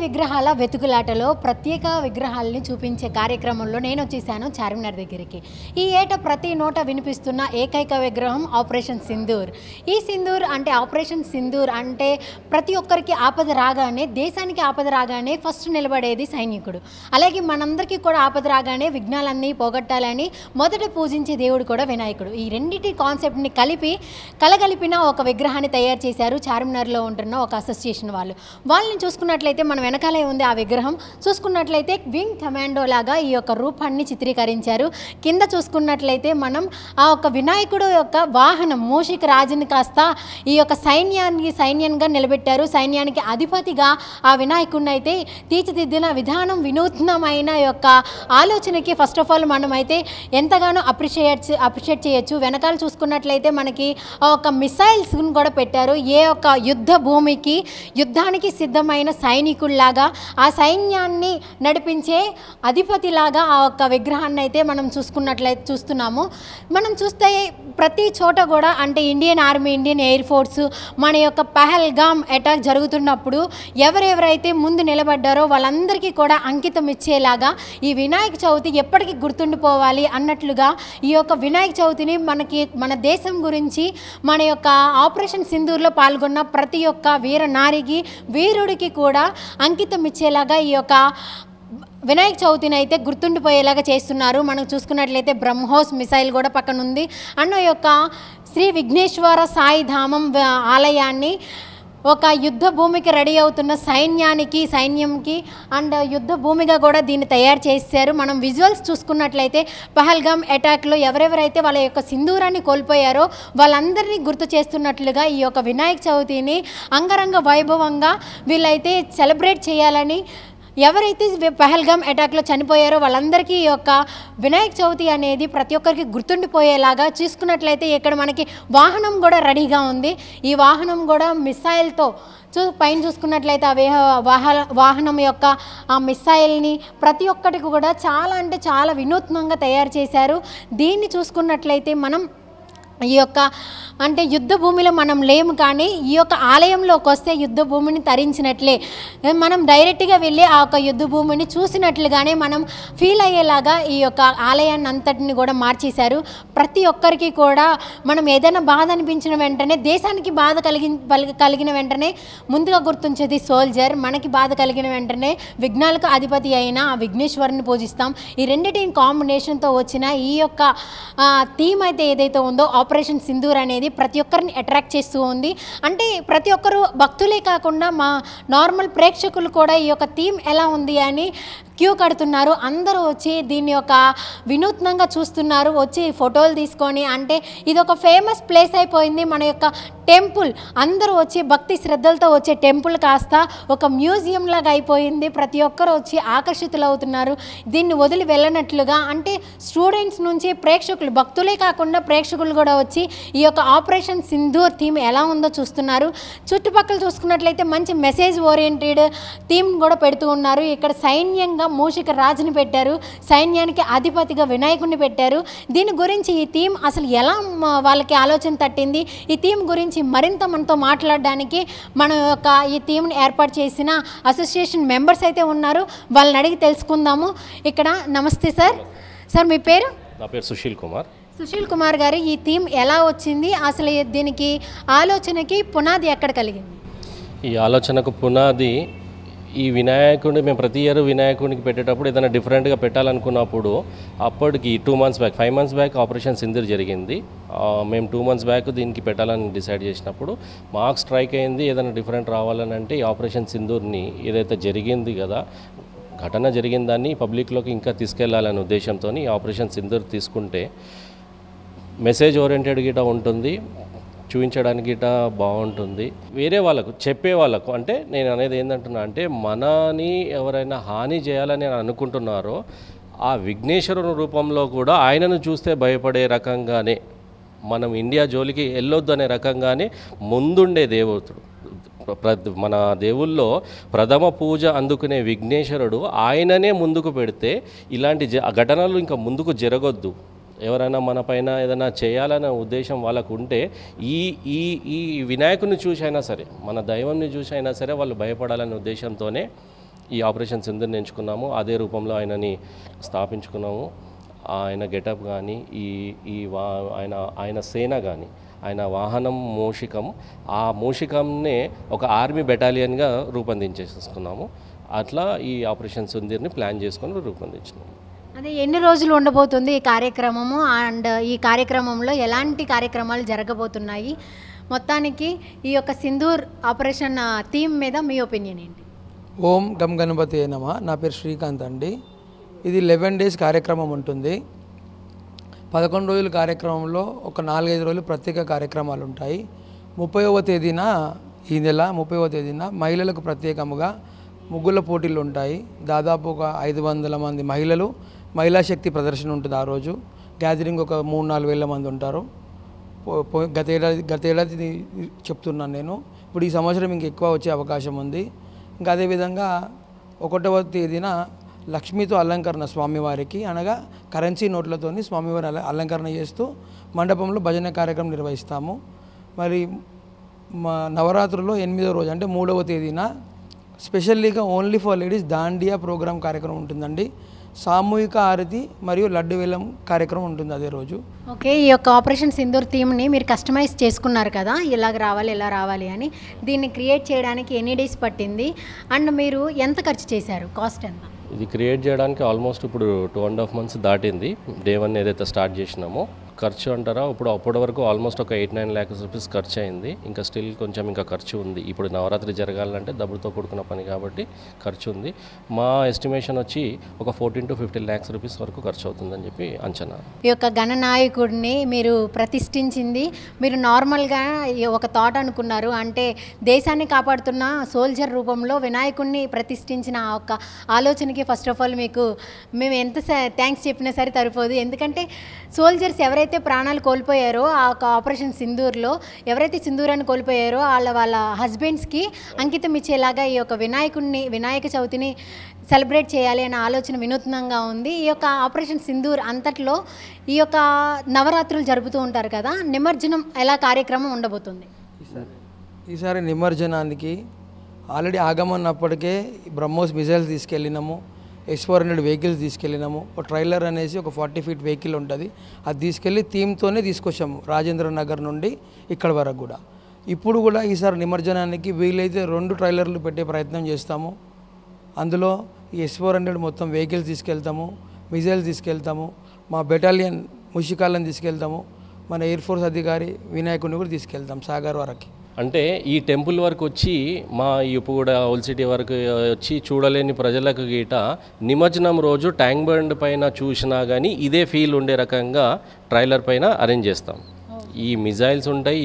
విగ్రహాల వెతుకులాటలో ప్రత్యేక విగ్రహాలని చూపించే కార్యక్రమంలో నేను వచ్చేసాను చార్మినార్ దగ్గరికి. ఈ ఏట ప్రతి నోట వినిపిస్తున్న ఏకైక విగ్రహం ఆపరేషన్ సింధూర్. ఈ సింధూర్ అంటే ఆపరేషన్ సింధూర్ అంటే ప్రతి ఒక్కరికి ఆపద రాగానే, దేశానికి ఆపద రాగానే ఫస్ట్ నిలబడేది సైనికుడు. అలాగే మనందరికీ కూడా ఆపద రాగానే విఘ్నాలన్నీ పోగొట్టాలని మొదట పూజించే దేవుడు కూడా వినాయకుడు. ఈ రెండింటి కాన్సెప్ట్ని కలగలిపిన ఒక విగ్రహాన్ని తయారు చేశారు చార్మినార్లో ఉంటున్న ఒక అసోసియేషన్ వాళ్ళని చూసుకున్నట్లయితే మన వెనకాలే ఉంది ఆ విగ్రహం. చూసుకున్నట్లయితే వింగ్ కమాండో లాగా ఈ యొక్క రూపాన్ని చిత్రీకరించారు. కింద చూసుకున్నట్లయితే మనం ఆ యొక్క వినాయకుడు యొక్క వాహనం మూషిక రాజుని కాస్త ఈ యొక్క సైన్యంగా నిలబెట్టారు. సైన్యానికి అధిపతిగా ఆ వినాయకుడిని అయితే తీర్చిదిద్దిన విధానం వినూత్నమైన యొక్క ఆలోచనకి ఫస్ట్ ఆఫ్ ఆల్ మనం అయితే ఎంతగానో అప్రిషియేట్ చేయొచ్చు. వెనకాల చూసుకున్నట్లయితే మనకి ఒక మిసైల్స్ని కూడా పెట్టారు. ఏ ఒక్క యుద్ధ భూమికి యుద్ధానికి సిద్ధమైన సైనికుల్లాగా ఆ సైన్యాన్ని నడిపించే అధిపతిలాగా ఆ ఒక్క విగ్రహాన్ని అయితే మనం చూస్తున్నాము. మనం చూస్తే ప్రతి చోట కూడా అంటే Indian army, Indian air force మన యొక్క పహల్గామ్ అటాక్ జరుగుతున్నప్పుడు ఎవరెవరైతే ముందు నిలబడ్డారో వాళ్ళందరికీ కూడా అంకితం ఇచ్చేలాగా ఈ వినాయక చవితి ఎప్పటికీ గుర్తుండిపోవాలి అన్నట్లుగా ఈ యొక్క వినాయక చవితిని మన దేశం గురించి మన యొక్క ఆపరేషన్ సింధూర్లో పాల్గొన్న ప్రతి ఒక్క వీర నారికి, వీరుడికి కూడా అంకితం ఇచ్చేలాగా ఈ యొక్క వినాయక చవితిని అయితే గుర్తుండిపోయేలాగా చేస్తున్నారు. మనం చూసుకున్నట్లయితే బ్రహ్మోస్ మిసైల్ కూడా పక్కన ఉంది. అన్న యొక్క శ్రీ విఘ్నేశ్వర సాయిధామం ఆలయాన్ని ఒక యుద్ధ భూమికి రెడీ అవుతున్న సైన్యంకి అండ్ యుద్ధ భూమిగా కూడా దీన్ని తయారు చేశారు. మనం విజువల్స్ చూసుకున్నట్లయితే పహల్గామ్ అటాక్లో ఎవరెవరైతే వాళ్ళ యొక్క సింధూరాన్ని కోల్పోయారో వాళ్ళందరినీ గుర్తు చేస్తున్నట్లుగా ఈ యొక్క వినాయక చవితిని అంగరంగ వైభవంగా వీళ్ళైతే సెలబ్రేట్ చేయాలని, ఎవరైతే పహల్గామ్ అటాక్లో చనిపోయారో వాళ్ళందరికీ ఈ యొక్క వినాయక చవితి అనేది ప్రతి ఒక్కరికి గుర్తుండిపోయేలాగా చూసుకున్నట్లయితే ఇక్కడ మనకి వాహనం కూడా రెడీగా ఉంది. ఈ వాహనం కూడా మిసైల్తో పైన చూసుకున్నట్లయితే వాహనం యొక్క ఆ మిసైల్ని ప్రతి ఒక్కటికి కూడా చాలా అంటే చాలా వినూత్నంగా తయారు చేశారు. దీన్ని చూసుకున్నట్లయితే మనం ఈ యొక్క అంటే యుద్ధ భూమిలో మనం లేము, కానీ ఈ యొక్క ఆలయంలోకి వస్తే యుద్ధ భూమిని తరించినట్లే, మనం డైరెక్ట్గా వెళ్ళి ఆ యొక్క యుద్ధ భూమిని చూసినట్లుగానే మనం ఫీల్ అయ్యేలాగా ఈ యొక్క ఆలయాన్ని అంతటిని కూడా మార్చేశారు. ప్రతి ఒక్కరికి కూడా మనం ఏదైనా బాధ అనిపించిన వెంటనే, దేశానికి బాధ కలిగిన వెంటనే ముందుగా గుర్తుంచేది సోల్జర్. మనకి బాధ కలిగిన వెంటనే విఘ్నాలకు అధిపతి అయిన ఆ విఘ్నేశ్వరుని పూజిస్తాం. ఈ రెండింటి కాంబినేషన్తో వచ్చిన ఈ యొక్క థీమ్ అయితే ఏదైతే ఉందో ఆపరేషన్ సింధూర్ అనేది ప్రతి ఒక్కరిని అట్రాక్ట్ చేస్తూ ఉంది. అంటే ప్రతి ఒక్కరు భక్తులే కాకుండా మా నార్మల్ ప్రేక్షకులు కూడా ఈ యొక్క థీమ్ ఎలా ఉంది అని క్యూ కడుతున్నారు. అందరూ వచ్చి దీన్ని ఒక వినూత్నంగా చూస్తున్నారు, వచ్చి ఫోటోలు తీసుకొని. అంటే ఇది ఒక ఫేమస్ ప్లేస్ అయిపోయింది. మన యొక్క టెంపుల్ అందరూ వచ్చి భక్తి శ్రద్ధలతో వచ్చే టెంపుల్ కాస్త ఒక మ్యూజియం లాగా అయిపోయింది. ప్రతి ఒక్కరు వచ్చి ఆకర్షితులు అవుతున్నారు దీన్ని వదిలి వెళ్ళనట్లుగా. అంటే స్టూడెంట్స్ నుంచి ప్రేక్షకులు, భక్తులే కాకుండా ప్రేక్షకులు కూడా వచ్చి ఈ యొక్క ఆపరేషన్ సింధూర్ థీమ్ ఎలా ఉందో చూస్తున్నారు. చుట్టుపక్కల చూసుకున్నట్లయితే మంచి మెసేజ్ ఓరియంటెడ్ థీమ్ కూడా పెడుతూ ఉన్నారు. ఇక్కడ సైన్యంగా మూషిక రాజుని పెట్టారు, సైన్యానికి అధిపతిగా వినాయకుడిని పెట్టారు. దీని గురించి ఈ థీమ్ అసలు ఎలా వాళ్ళకి ఆలోచన తట్టింది, ఈ థీమ్ గురించి మరింత మనతో మాట్లాడడానికి మన యొక్క ఈ థీమ్ని ఏర్పాటు చేసిన అసోసియేషన్ మెంబర్స్ అయితే ఉన్నారు. వాళ్ళని అడిగి తెలుసుకుందాము. ఇక్కడ నమస్తే సార్. సార్ మీ పేరు? నా పేరు సుశీల్ కుమార్. సుశీల్ కుమార్ గారు, ఈ థీమ్ ఎలా వచ్చింది, అసలు దీనికి ఆలోచనకి పునాది ఎక్కడ కలిగింది? ఈ ఆలోచనకు పునాది ఈ వినాయకుడిని మేము ప్రతి ఇయర్ వినాయకుడికి పెట్టేటప్పుడు ఏదైనా డిఫరెంట్గా పెట్టాలనుకున్నప్పుడు అప్పటికి 2 months back, 5 months back operation Sindoor జరిగింది. మేము 2 months బ్యాక్ దీనికి పెట్టాలని డిసైడ్ చేసినప్పుడు మాకు స్ట్రైక్ అయింది ఏదైనా డిఫరెంట్ రావాలని. అంటే ఈ ఆపరేషన్ సింధూర్ని ఏదైతే జరిగింది కదా, ఘటన జరిగిన దాన్ని పబ్లిక్లోకి ఇంకా తీసుకెళ్లాలనే ఉద్దేశంతో ఈ ఆపరేషన్ సింధూర్ తీసుకుంటే మెసేజ్ ఓరియంటెడ్ గిట ఉంటుంది, చూపించడానికి గిట బాగుంటుంది. వేరే వాళ్ళకు చెప్పే వాళ్ళకు, అంటే నేను అనేది ఏంటంటున్నా అంటే మనని ఎవరైనా హాని చేయాలని అనుకుంటున్నారో ఆ విఘ్నేశ్వరుని రూపంలో కూడా ఆయనను చూస్తే భయపడే రకంగానే, మనం ఇండియా జోలికి వెళ్ళొద్దు అనే రకంగానే ముందుండే దేవుడు. మన దేవుల్లో ప్రథమ పూజ అందుకునే విఘ్నేశ్వరుడు ఆయననే ముందుకు పెడితే ఇలాంటి ఘటనలు ఇంకా ముందుకు జరగొద్దు. ఎవరైనా మన పైన ఏదైనా చేయాలనే ఉద్దేశం వాళ్ళకు ఉంటే ఈ ఈ ఈ వినాయకుని చూసైనా సరే, మన దైవంని చూసైనా సరే వాళ్ళు భయపడాలనే ఉద్దేశంతోనే ఈ ఆపరేషన్ సింధూర్ని ఎంచుకున్నాము. అదే రూపంలో ఆయనని స్థాపించుకున్నాము. ఆయన గెటప్ కానీ ఆయన సేన కానీ ఆయన వాహనం మూషికం, ఆ మూషికంనే ఒక ఆర్మీ బెటాలియన్గా రూపొందించేసుకున్నాము. అట్లా ఈ ఆపరేషన్ సింధూర్ని ప్లాన్ చేసుకొని రూపొందించినాము. అదే ఎన్ని రోజులు ఉండబోతుంది ఈ కార్యక్రమము, అండ్ ఈ కార్యక్రమంలో ఎలాంటి కార్యక్రమాలు జరగబోతున్నాయి, మొత్తానికి ఈ యొక్క సింధూర్ ఆపరేషన్ థీమ్ మీద మీ ఒపీనియన్ ఏంటి? ఓం గం గణపతి నమః. నా పేరు శ్రీకాంత్ అండి. ఇది 11 days కార్యక్రమం ఉంటుంది. 11 రోజుల కార్యక్రమంలో ఒక 4-5 రోజులు ప్రత్యేక కార్యక్రమాలు ఉంటాయి. 30వ తేదీన ఈ నెల 30వ తేదీన మహిళలకు ప్రత్యేకముగా ముగ్గుల పోటీలు ఉంటాయి. దాదాపు ఒక 500 మంది మహిళలు మహిళా శక్తి ప్రదర్శన ఉంటుంది. ఆ రోజు గ్యాదరింగ్ ఒక 3-4 వేల మంది ఉంటారు. గతేడాది చెప్తున్నాను నేను. ఇప్పుడు ఈ సంవత్సరం ఇంకెక్కువ వచ్చే అవకాశం ఉంది. ఇంకా అదేవిధంగా 1వ తేదీన లక్ష్మీతో అలంకరణ స్వామివారికి, అనగా కరెన్సీ నోట్లతోని స్వామివారి అలంకరణ చేస్తూ మండపంలో భజన కార్యక్రమం నిర్వహిస్తాము. మరి మా నవరాత్రుల్లో 8వ రోజు అంటే 3వ తేదీన స్పెషల్లీగా only for ladies dandiya program కార్యక్రమం ఉంటుందండి. సామూహిక ఆరతి మరియు లడ్డు వేలం కార్యక్రమం ఉంటుంది అదే రోజు. ఓకే, ఈ యొక్క ఆపరేషన్ సింధూర్ థీమ్ని మీరు కస్టమైజ్ చేసుకున్నారు కదా, ఇలాగ రావాలి ఇలా రావాలి అని. దీన్ని క్రియేట్ చేయడానికి ఎన్ని డేస్ పట్టింది అండ్ మీరు ఎంత ఖర్చు చేశారు, కాస్ట్ ఎంత? ఇది క్రియేట్ చేయడానికి ఆల్మోస్ట్ ఇప్పుడు 2.5 months దాటింది. డే 1 ఏదైతే స్టార్ట్ చేసినామో. ఖర్చు అంటారా, అప్పటి వరకు ఆల్మోస్ట్ ఒక 8-9 lakhs rupees ఖర్చు అయింది. ఇంకా స్టిల్ కొంచెం ఇంకా ఖర్చు ఉంది. ఇప్పుడు నవరాత్రి జరగాలంటే డబ్బులతో కూడుకున్న పని కాబట్టి ఖర్చు ఉంది. మా ఎస్టిమేషన్ వచ్చి ఒక 14 to 15 lakhs rupees వరకు ఖర్చు అవుతుందని చెప్పి అంచనా. ఈ యొక్క గణనాయకుడిని మీరు ప్రతిష్ఠించింది మీరు నార్మల్గా ఒక థాట్ అనుకున్నారు, అంటే దేశాన్ని కాపాడుతున్న సోల్జర్ రూపంలో వినాయకుడిని ప్రతిష్ఠించిన ఆ ఒక ఆలోచనకి ఫస్ట్ ఆఫ్ ఆల్ మీకు మేము ఎంత థ్యాంక్స్ చెప్పినా సరే సరిపోదు. ఎందుకంటే సోల్జర్స్ ఎవరైతే ప్రాణాలు కోల్పోయారో ఆ ఒక ఆపరేషన్ సింధూర్లో, ఎవరైతే సింధూరాన్ని కోల్పోయారో వాళ్ళ హస్బెండ్స్కి అంకితం ఇచ్చేలాగా ఈ యొక్క వినాయక చవితిని సెలబ్రేట్ చేయాలి అనే ఆలోచన వినూత్నంగా ఉంది. ఈ యొక్క ఆపరేషన్ సింధూర్ అంతట్లో ఈ యొక్క నవరాత్రులు జరుపుతూ ఉంటారు కదా, నిమజ్జనం ఎలా కార్యక్రమం ఉండబోతుంది? ఈసారి నిమజ్జనానికి ఆల్రెడీ ఆగమన్నప్పటికే బ్రహ్మోస్ మిజైల్స్ తీసుకెళ్ళినాము, S-400 వెహికల్స్ తీసుకెళ్ళినాము. ఒక ట్రైలర్ అనేసి ఒక 40 feet వెహికల్ ఉంటుంది, అది తీసుకెళ్ళి థీమ్తోనే తీసుకొచ్చాము రాజేంద్ర నగర్ నుండి ఇక్కడ వరకు కూడా. ఇప్పుడు కూడా ఈసారి నిమజ్జనానికి వీలైతే 2 ట్రైలర్లు పెట్టే ప్రయత్నం చేస్తాము. అందులో ఈ S-400 మొత్తం వెహికల్స్ తీసుకెళ్తాము, మిజైల్స్ తీసుకెళ్తాము, మా బెటాలియన్ ముషికాలను తీసుకెళ్తాము, మన ఎయిర్ ఫోర్స్ అధికారి వినాయకుడిని కూడా తీసుకెళ్తాం సాగర్ వరకు. అంటే ఈ టెంపుల్ వరకు వచ్చి మా ఉప్పుగూడ ఓల్డ్ సిటీ వరకు వచ్చి చూడలేని ప్రజలకు గీట నిమజ్జనం రోజు ట్యాంక్ బండ్ పైన చూసినా కానీ ఇదే ఫీల్ ఉండే రకంగా ట్రైలర్ పైన అరేంజ్ చేస్తాం. ఈ మిజైల్స్ ఉంటాయి,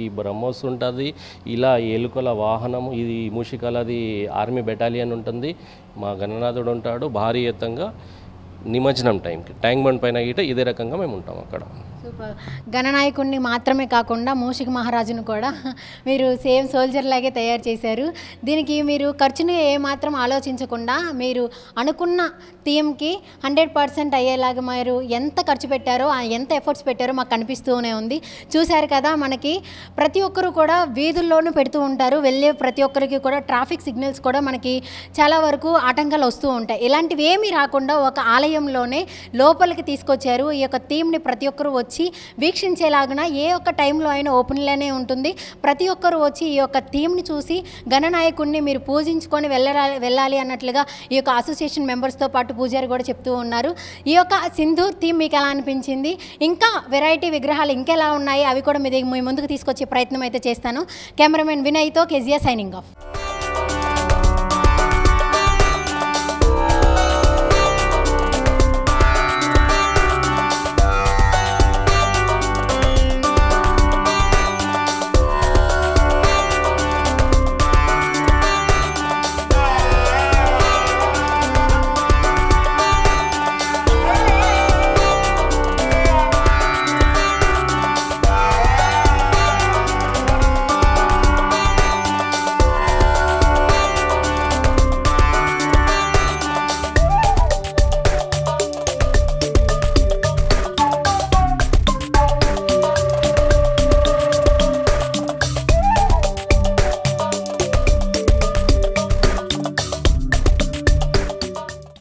ఈ బ్రహ్మోస్ ఉంటుంది, ఇలా ఎలుకల వాహనం, ఇది మూషికలది ఆర్మీ బెటాలియన్ ఉంటుంది, మా గణనాథుడు ఉంటాడు. భారీ ఎత్తంగా నిమజ్జనం టైంకి ట్యాంక్ బండ్ పైన గీట ఇదే రకంగా మేము ఉంటాం అక్కడ. సూపర్. గణనాయకుడిని మాత్రమే కాకుండా మూషిక మహారాజును కూడా మీరు సేమ్ సోల్జర్ లాగే తయారు చేశారు. దీనికి మీరు ఖర్చును ఏమాత్రం ఆలోచించకుండా మీరు అనుకున్న థీమ్కి 100% అయ్యేలాగా మీరు ఎంత ఖర్చు పెట్టారో, ఎంత ఎఫర్ట్స్ పెట్టారో మాకు కనిపిస్తూనే ఉంది. చూశారు కదా, మనకి ప్రతి ఒక్కరు కూడా వీధుల్లోనూ పెడుతూ ఉంటారు. వెళ్ళే ప్రతి ఒక్కరికి కూడా ట్రాఫిక్ సిగ్నల్స్ కూడా మనకి చాలా వరకు ఆటంకాలు వస్తూ ఉంటాయి. ఇలాంటివి ఏమీ రాకుండా ఒక ఆలయంలోనే లోపలికి తీసుకొచ్చారు. ఈ యొక్క థీమ్ని ప్రతి ఒక్కరు వచ్చి వీక్షించేలాగా ఏ ఒక్క టైంలో అయినా ఓపెన్లోనే ఉంటుంది. ప్రతి ఒక్కరు వచ్చి ఈ యొక్క థీమ్ని చూసి గణనాయకుడిని మీరు పూజించుకొని వెళ్ళాలి అన్నట్లుగా ఈ యొక్క అసోసియేషన్ మెంబర్స్తో పాటు పూజారి కూడా చెప్తూ ఉన్నారు. ఈ యొక్క సింధూర్ థీమ్ మీకు ఎలా అనిపించింది? ఇంకా వెరైటీ విగ్రహాలు ఇంకెలా ఉన్నాయి అవి కూడా మీ ముందుకు తీసుకొచ్చే ప్రయత్నం అయితే చేస్తాను. కెమెరామెన్ వినయ్తో కెజియా సైనింగ్ ఆఫ్.